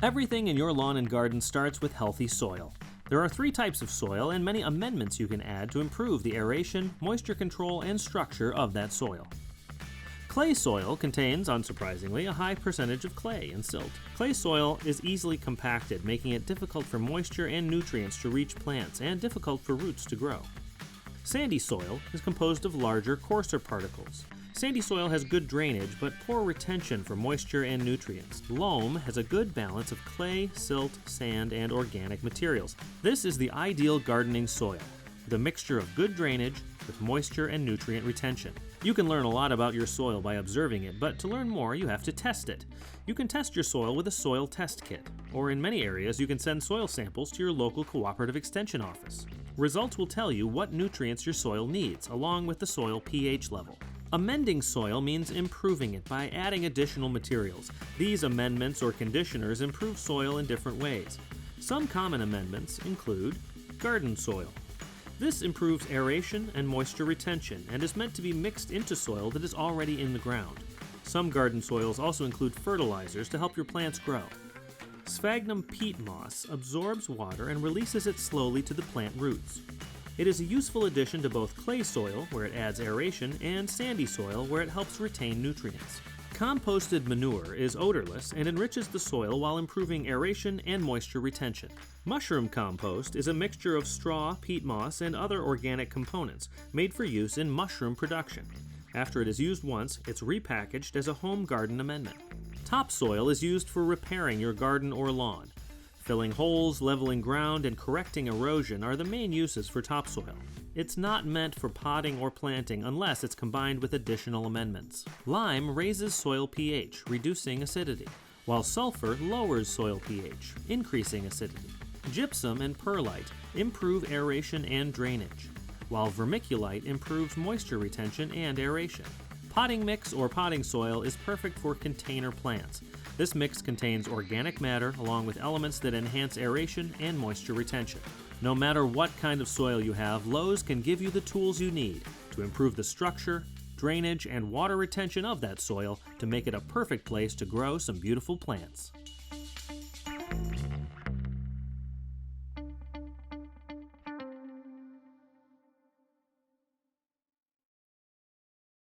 Everything in your lawn and garden starts with healthy soil. There are 3 types of soil and many amendments you can add to improve the aeration, moisture control, and structure of that soil. Clay soil contains, unsurprisingly, a high percentage of clay and silt. Clay soil is easily compacted, making it difficult for moisture and nutrients to reach plants and difficult for roots to grow. Sandy soil is composed of larger, coarser particles. Sandy soil has good drainage but poor retention for moisture and nutrients. Loam has a good balance of clay, silt, sand, and organic materials. This is the ideal gardening soil, with a mixture of good drainage with moisture and nutrient retention. You can learn a lot about your soil by observing it, but to learn more, you have to test it. You can test your soil with a soil test kit, or in many areas, you can send soil samples to your local cooperative extension office. Results will tell you what nutrients your soil needs, along with the soil pH level. Amending soil means improving it by adding additional materials. These amendments or conditioners improve soil in different ways. Some common amendments include garden soil. This improves aeration and moisture retention and is meant to be mixed into soil that is already in the ground. Some garden soils also include fertilizers to help your plants grow. Sphagnum peat moss absorbs water and releases it slowly to the plant roots. It is a useful addition to both clay soil, where it adds aeration, and sandy soil, where it helps retain nutrients. Composted manure is odorless and enriches the soil while improving aeration and moisture retention. Mushroom compost is a mixture of straw, peat moss, and other organic components made for use in mushroom production. After it is used once, it's repackaged as a home garden amendment. Topsoil is used for repairing your garden or lawn. Filling holes, leveling ground, and correcting erosion are the main uses for topsoil. It's not meant for potting or planting unless it's combined with additional amendments. Lime raises soil pH, reducing acidity, while sulfur lowers soil pH, increasing acidity. Gypsum and perlite improve aeration and drainage, while vermiculite improves moisture retention and aeration. Potting mix or potting soil is perfect for container plants. This mix contains organic matter along with elements that enhance aeration and moisture retention. No matter what kind of soil you have, Lowe's can give you the tools you need to improve the structure, drainage, and water retention of that soil to make it a perfect place to grow some beautiful plants.